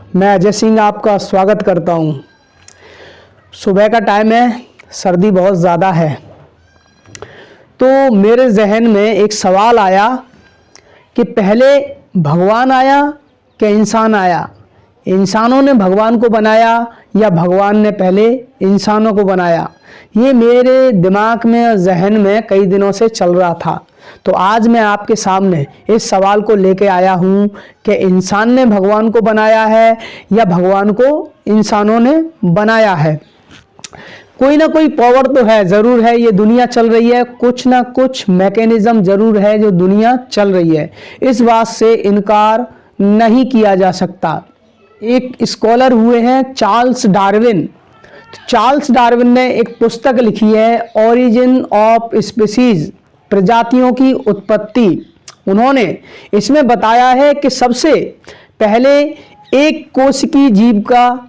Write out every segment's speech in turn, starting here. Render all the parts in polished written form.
मैं अजय सिंह आपका स्वागत करता हूं। सुबह का टाइम है, सर्दी बहुत ज़्यादा है, तो मेरे जहन में एक सवाल आया कि पहले भगवान आया कि इंसान आया? इंसानों ने भगवान को बनाया या भगवान ने पहले इंसानों को बनाया? ये मेरे दिमाग में और जहन में कई दिनों से चल रहा था। तो आज मैं आपके सामने इस सवाल को लेके आया हूँ कि इंसान ने भगवान को बनाया है या भगवान को इंसानों ने बनाया है। कोई ना कोई पावर तो है, ज़रूर है, ये दुनिया चल रही है, कुछ ना कुछ मैकेनिज्म ज़रूर है जो दुनिया चल रही है, इस बात से इनकार नहीं किया जा सकता। एक स्कॉलर हुए हैं चार्ल्स डार्विन। चार्ल्स डार्विन ने एक पुस्तक लिखी है, ओरिजिन ऑफ स्पीसीज, प्रजातियों की उत्पत्ति। उन्होंने इसमें बताया है कि सबसे पहले एक कोशिकीय जीव का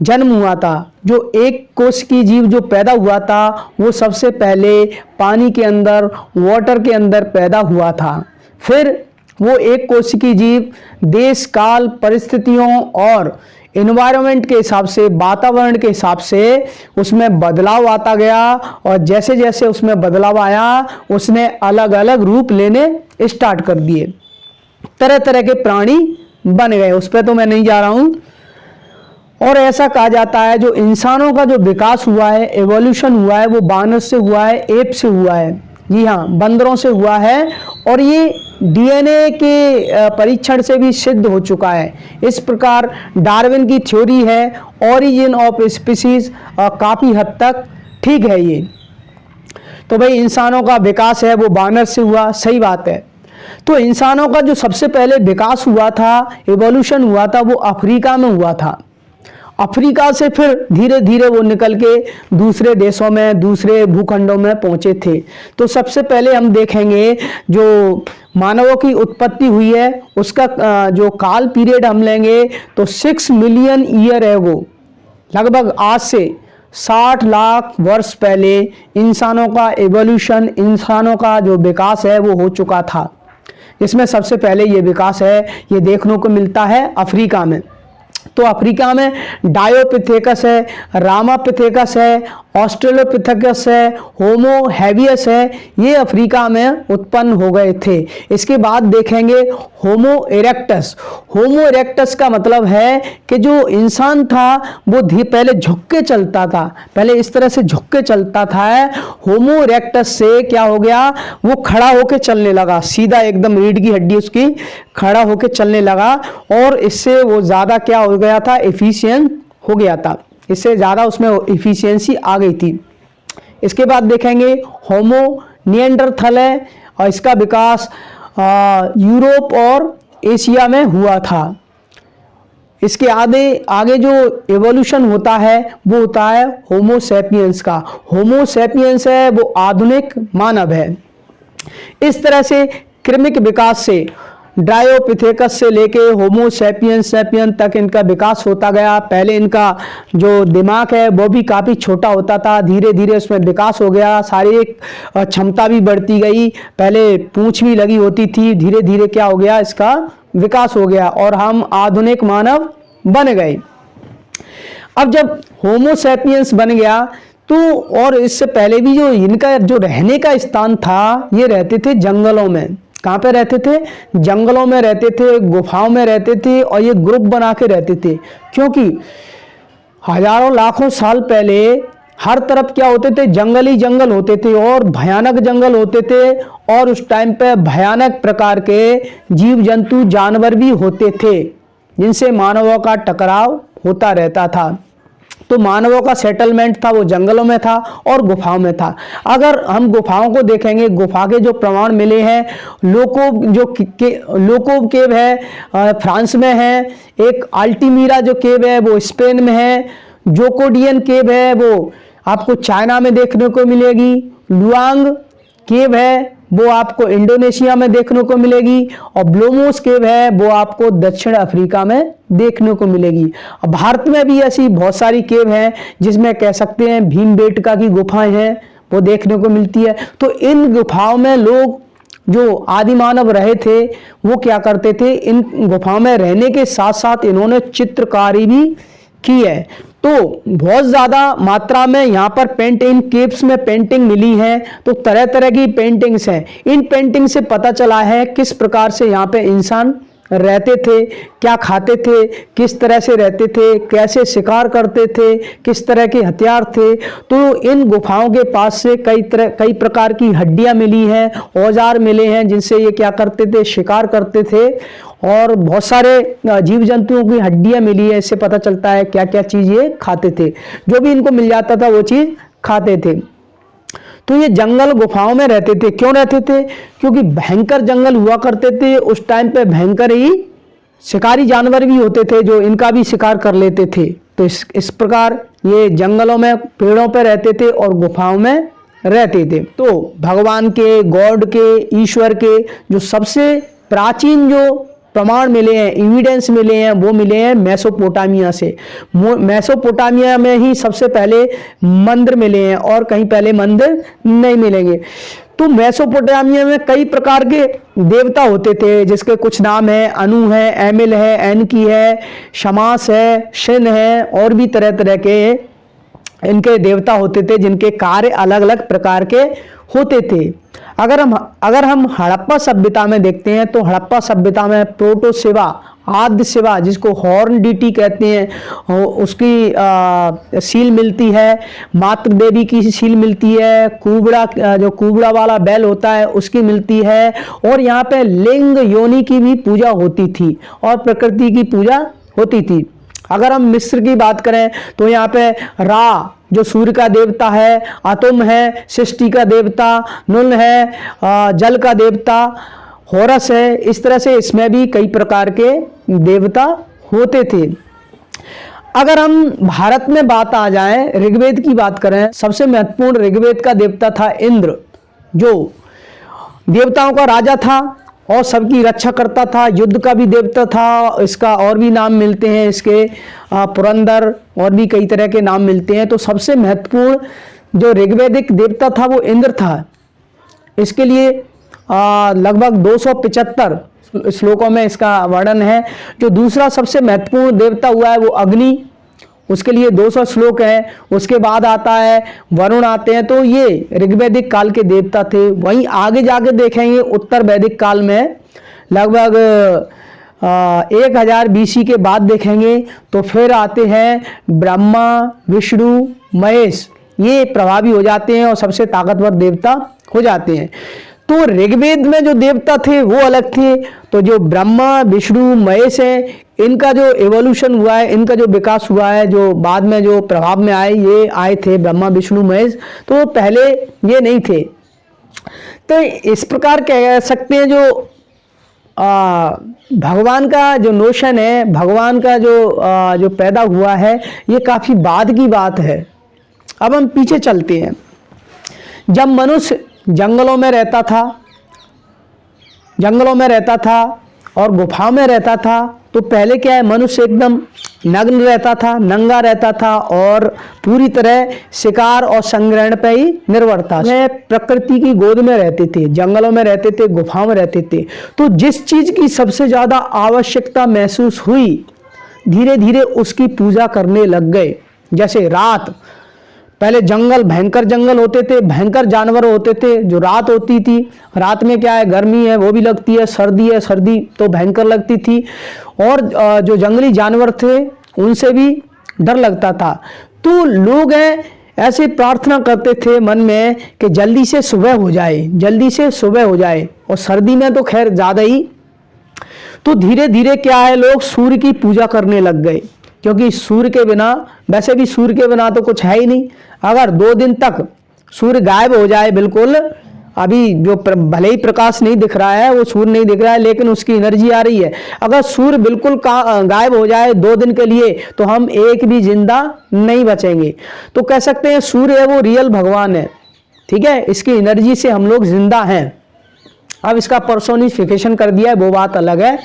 जन्म हुआ था। जो एक कोशिकीय जीव जो पैदा हुआ था वो सबसे पहले पानी के अंदर, वाटर के अंदर पैदा हुआ था। फिर वो एक कोशिकीय जीव देश काल परिस्थितियों और इन्वायरमेंट के हिसाब से, वातावरण के हिसाब से उसमें बदलाव आता गया, और जैसे जैसे उसमें बदलाव आया उसने अलग अलग रूप लेने स्टार्ट कर दिए। तरह तरह के प्राणी बन गए, उस पर तो मैं नहीं जा रहा हूँ। और ऐसा कहा जाता है जो इंसानों का जो विकास हुआ है, एवोल्यूशन हुआ है, वो बानर से हुआ है, एप से हुआ है। जी हाँ, बंदरों से हुआ है, और ये डीएनए के परीक्षण से भी सिद्ध हो चुका है। इस प्रकार डार्विन की थ्योरी है ओरिजिन ऑफ स्पीसीज, काफ़ी हद तक ठीक है ये। तो भाई इंसानों का विकास है वो बानर से हुआ, सही बात है। तो इंसानों का जो सबसे पहले विकास हुआ था, एवोल्यूशन हुआ था, वो अफ्रीका में हुआ था। अफ्रीका से फिर धीरे धीरे वो निकल के दूसरे देशों में, दूसरे भूखंडों में पहुंचे थे। तो सबसे पहले हम देखेंगे जो मानवों की उत्पत्ति हुई है उसका जो काल पीरियड हम लेंगे तो 6 मिलियन ईयर है। वो लगभग आज से 60 लाख वर्ष पहले इंसानों का एवोल्यूशन, इंसानों का जो विकास है वो हो चुका था। इसमें सबसे पहले ये विकास है, ये देखने को मिलता है अफ्रीका में। तो अफ्रीका में डायोपिथेकस है, रामापिथेकस है, ऑस्ट्रेलोपिथेकस है, होमो हैबियस है, ये अफ्रीका में उत्पन्न हो गए थे। इसके बाद देखेंगे होमो इरेक्टस। होमो इरेक्टस का मतलब है कि जो इंसान था वो पहले झुक के चलता था, पहले इस तरह से झुक के चलता था। होमो इरेक्टस से क्या हो गया, वो खड़ा होके चलने लगा, सीधा एकदम रीढ़ की हड्डी उसकी खड़ा होके चलने लगा, और इससे वो ज़्यादा क्या हो गया था, एफिशिएंट हो गया था, इससे ज़्यादा उसमें इफिशियंसी आ गई थी। इसके बाद देखेंगे होमो निएंडरथल है, और इसका विकास यूरोप और एशिया में हुआ था। इसके आगे जो एवोल्यूशन होता है वो होता है होमो सैपियंस का। होमो सैपियंस है वो आधुनिक मानव है। इस तरह से क्रमिक विकास से ड्रायोपिथेकस से लेके होमो सैपियंस तक इनका विकास होता गया। पहले इनका जो दिमाग है वो भी काफ़ी छोटा होता था, धीरे धीरे उसमें विकास हो गया, शारीरिक क्षमता भी बढ़ती गई। पहले पूंछ भी लगी होती थी, धीरे धीरे क्या हो गया, इसका विकास हो गया और हम आधुनिक मानव बन गए। अब जब होमो सैपियंस बन गया तो, और इससे पहले भी जो इनका जो रहने का स्थान था, ये रहते थे जंगलों में। कहाँ पे रहते थे? जंगलों में रहते थे, गुफाओं में रहते थे, और ये ग्रुप बना के रहते थे, क्योंकि हजारों लाखों साल पहले हर तरफ क्या होते थे, जंगल ही जंगल होते थे, और भयानक जंगल होते थे, और उस टाइम पे भयानक प्रकार के जीव जंतु जानवर भी होते थे जिनसे मानवों का टकराव होता रहता था। तो मानवों का सेटलमेंट था वो जंगलों में था और गुफाओं में था। अगर हम गुफाओं को देखेंगे, गुफा के जो प्रमाण मिले हैं, लोकोव केव है फ्रांस में है, एक अल्टीमीरा जो केव है वो स्पेन में है, जोकोडियन केव है वो आपको चाइना में देखने को मिलेगी, लुआंग केव है वो आपको इंडोनेशिया में देखने को मिलेगी, और ब्लोमोस केव है वो आपको दक्षिण अफ्रीका में देखने को मिलेगी। और भारत में भी ऐसी बहुत सारी केव हैं जिसमें कह सकते हैं भीमबेटका की गुफाएं हैं वो देखने को मिलती है। तो इन गुफाओं में लोग जो आदि मानव रहे थे वो क्या करते थे, इन गुफाओं में रहने के साथ साथ इन्होंने चित्रकारी भी की है। तो बहुत ज़्यादा मात्रा में यहाँ पर इन केव्स में पेंटिंग मिली है। तो तरह तरह की पेंटिंग्स हैं। इन पेंटिंग से पता चला है किस प्रकार से यहाँ पे इंसान रहते थे, क्या खाते थे, किस तरह से रहते थे, कैसे शिकार करते थे, किस तरह के हथियार थे। तो इन गुफाओं के पास से कई प्रकार की हड्डियां मिली हैं, औजार मिले हैं जिनसे ये क्या करते थे, शिकार करते थे। और बहुत सारे जीव जंतुओं की हड्डियां मिली है। इससे पता चलता है क्या क्या चीज़ ये खाते थे। जो भी इनको मिल जाता था वो चीज़ खाते थे। तो ये जंगल गुफाओं में रहते थे। क्यों रहते थे? क्योंकि भयंकर जंगल हुआ करते थे उस टाइम पे। भयंकर ही शिकारी जानवर भी होते थे जो इनका भी शिकार कर लेते थे। तो इस प्रकार ये जंगलों में, पेड़ों पर रहते थे और गुफाओं में रहते थे। तो भगवान के, गॉड के, ईश्वर के जो सबसे प्राचीन जो प्रमाण मिले हैं, एविडेंस मिले हैं, वो मिले हैं मेसोपोटामिया से। मेसोपोटामिया में ही सबसे पहले मंदिर मिले हैं और कहीं पहले मंदिर नहीं मिलेंगे। तो मेसोपोटामिया में कई प्रकार के देवता होते थे जिसके कुछ नाम है, अनु है, एमिल है, एनकी है, शमास है, शिन है और भी तरह तरह के इनके देवता होते थे जिनके कार्य अलग अलग प्रकार के होते थे। अगर हम हड़प्पा सभ्यता में देखते हैं तो हड़प्पा सभ्यता में प्रोटो शिवा, आद्य शिवा जिसको हॉर्न डीटी कहते हैं, उसकी सील मिलती है। मातृ देवी की सील मिलती है। कुबड़ा, जो कुबड़ा वाला बैल होता है उसकी मिलती है। और यहाँ पे लिंग योनि की भी पूजा होती थी और प्रकृति की पूजा होती थी। अगर हम मिस्र की बात करें तो यहाँ पे रा जो सूर्य का देवता है, अतुम है सृष्टि का देवता, नुल है जल का देवता, होरस है। इस तरह से इसमें भी कई प्रकार के देवता होते थे। अगर हम भारत में बात आ जाए, ऋग्वेद की बात करें, सबसे महत्वपूर्ण ऋग्वेद का देवता था इंद्र, जो देवताओं का राजा था और सबकी रक्षा करता था। युद्ध का भी देवता था। इसका और भी नाम मिलते हैं, इसके पुरंदर और भी कई तरह के नाम मिलते हैं। तो सबसे महत्वपूर्ण जो ऋग्वेदिक देवता था वो इंद्र था। इसके लिए लगभग 275 श्लोकों में इसका वर्णन है। जो दूसरा सबसे महत्वपूर्ण देवता हुआ है वो अग्नि, उसके लिए 200 श्लोक हैं। उसके बाद आता है वरुण आते हैं। तो ये ऋग्वैदिक काल के देवता थे। वहीं आगे जाके देखेंगे उत्तर वैदिक काल में लगभग 1000 BC के बाद देखेंगे तो फिर आते हैं ब्रह्मा, विष्णु, महेश। ये प्रभावी हो जाते हैं और सबसे ताकतवर देवता हो जाते हैं। तो ऋग्वेद में जो देवता थे वो अलग थे। तो जो ब्रह्मा, विष्णु, महेश है, इनका जो एवोल्यूशन हुआ है, इनका जो विकास हुआ है, जो बाद में जो प्रभाव में आए, ये आए थे ब्रह्मा, विष्णु, महेश। तो पहले ये नहीं थे। तो इस प्रकार कह सकते हैं जो भगवान का जो नोशन है, भगवान का जो पैदा हुआ है, ये काफ़ी बाद की बात है। अब हम पीछे चलते हैं। जब मनुष्य जंगलों में रहता था और गुफाओं में रहता था, तो पहले क्या है, मनुष्य एकदम नग्न रहता था, नंगा रहता था और पूरी तरह शिकार और संग्रहण पे ही निर्भर था। वह प्रकृति की गोद में रहते थे, जंगलों में रहते थे, गुफाओं में रहते थे। तो जिस चीज की सबसे ज्यादा आवश्यकता महसूस हुई, धीरे धीरे उसकी पूजा करने लग गए। जैसे रात, पहले जंगल, भयंकर जंगल होते थे, भयंकर जानवर होते थे। जो रात होती थी, रात में क्या है, गर्मी है वो भी लगती है, सर्दी है, सर्दी तो भयंकर लगती थी। और जो जंगली जानवर थे उनसे भी डर लगता था। तो लोग हैं ऐसे प्रार्थना करते थे मन में कि जल्दी से सुबह हो जाए, जल्दी से सुबह हो जाए। और सर्दी में तो खैर ज़्यादा ही। तो धीरे धीरे क्या है, लोग सूर्य की पूजा करने लग गए। क्योंकि सूर्य के बिना, वैसे भी सूर्य के बिना तो कुछ है ही नहीं। अगर 2 दिन तक सूर्य गायब हो जाए बिल्कुल, अभी जो भले ही प्रकाश नहीं दिख रहा है, वो सूर्य नहीं दिख रहा है, लेकिन उसकी एनर्जी आ रही है। अगर सूर्य बिल्कुल गायब हो जाए 2 दिन के लिए, तो हम एक भी जिंदा नहीं बचेंगे। तो कह सकते हैं सूर्य है वो रियल भगवान है। ठीक है, इसकी एनर्जी से हम लोग जिंदा हैं। अब इसका पर्सोनिफिकेशन कर दिया है, वो बात अलग है।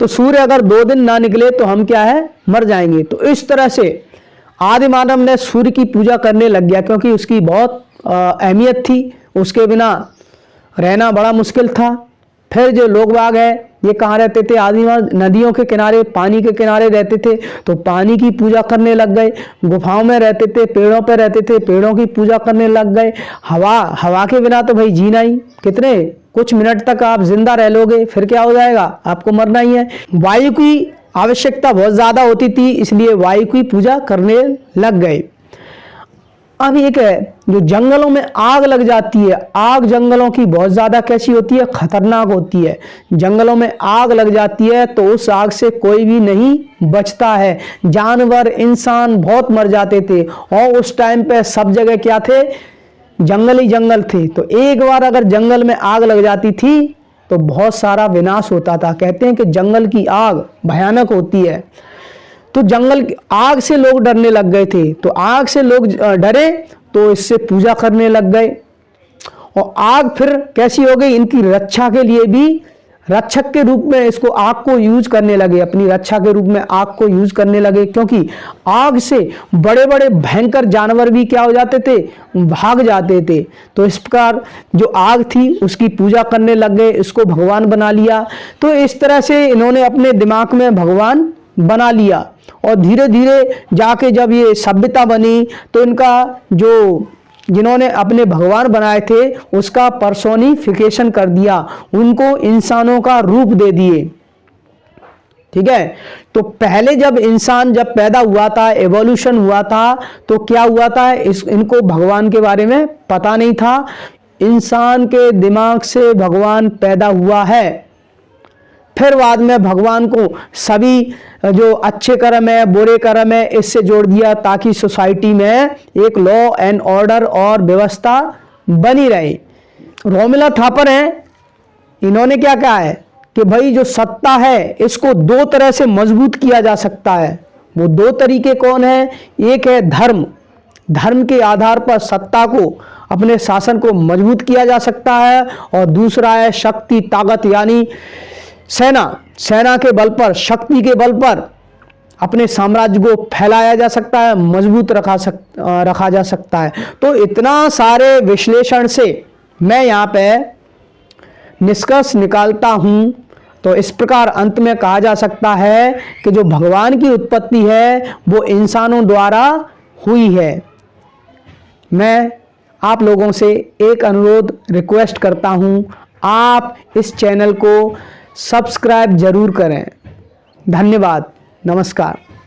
तो सूर्य अगर 2 दिन ना निकले तो हम क्या है, मर जाएंगे। तो इस तरह से आदि मानव ने सूर्य की पूजा करने लग गया, क्योंकि उसकी बहुत अहमियत थी। उसके बिना रहना बड़ा मुश्किल था। फिर जो लोग बाग है ये कहाँ रहते थे? आदिवासी नदियों के किनारे, पानी के किनारे रहते थे, तो पानी की पूजा करने लग गए। गुफाओं में रहते थे, पेड़ों पे रहते थे, पेड़ों की पूजा करने लग गए। हवा के बिना तो भाई जीना ही, कितने कुछ मिनट तक आप जिंदा रह लोगे, फिर क्या हो जाएगा, आपको मरना ही है। वायु की आवश्यकता बहुत ज़्यादा होती थी, इसलिए वायु की पूजा करने लग गए। अब एक है जो जंगलों में आग लग जाती है, आग जंगलों की बहुत ज़्यादा कैसी होती है? खतरनाक होती है। जंगलों में आग लग जाती है तो उस आग से कोई भी नहीं बचता है, जानवर इंसान बहुत मर जाते थे। और उस टाइम पे सब जगह क्या थे? जंगल ही जंगल थे। तो एक बार अगर जंगल में आग लग जाती थी तो बहुत सारा विनाश होता था। कहते हैं कि जंगल की आग भयानक होती है। तो जंगल आग से लोग डरने लग गए थे, तो आग से लोग डरे तो इससे पूजा करने लग गए। और आग फिर कैसी हो गई? इनकी रक्षा के लिए भी रक्षक के रूप में इसको आग को यूज करने लगे, अपनी रक्षा के रूप में आग को यूज करने लगे। क्योंकि आग से बड़े बड़े भयंकर जानवर भी क्या हो जाते थे? भाग जाते थे। तो इस प्रकार जो आग थी उसकी पूजा करने लग गए, इसको भगवान बना लिया। तो इस तरह से इन्होंने अपने दिमाग में भगवान बना लिया। और धीरे धीरे जाके जब ये सभ्यता बनी तो इनका जो जिन्होंने अपने भगवान बनाए थे उसका पर्सोनिफिकेशन कर दिया, उनको इंसानों का रूप दे दिए। ठीक है। तो पहले जब इंसान जब पैदा हुआ था, एवोल्यूशन हुआ था, तो क्या हुआ था? इनको भगवान के बारे में पता नहीं था। इंसान के दिमाग से भगवान पैदा हुआ है। फिर बाद में भगवान को सभी जो अच्छे कर्म है, बुरे कर्म है, इससे जोड़ दिया ताकि सोसाइटी में एक लॉ एंड ऑर्डर और व्यवस्था बनी रहे। रोमिला थापर हैं, इन्होंने क्या कहा है कि भाई जो सत्ता है इसको दो तरह से मजबूत किया जा सकता है। वो दो तरीके कौन है? एक है धर्म, धर्म के आधार पर सत्ता को, अपने शासन को मजबूत किया जा सकता है। और दूसरा है शक्ति, ताकत, यानी सेना के बल पर, शक्ति के बल पर अपने साम्राज्य को फैलाया जा सकता है, मजबूत रखा जा सकता है। तो इतना सारे विश्लेषण से मैं यहाँ पे निष्कर्ष निकालता हूँ। तो इस प्रकार अंत में कहा जा सकता है कि जो भगवान की उत्पत्ति है वो इंसानों द्वारा हुई है। मैं आप लोगों से एक अनुरोध रिक्वेस्ट करता हूँ, आप इस चैनल को सब्सक्राइब जरूर करें। धन्यवाद, नमस्कार।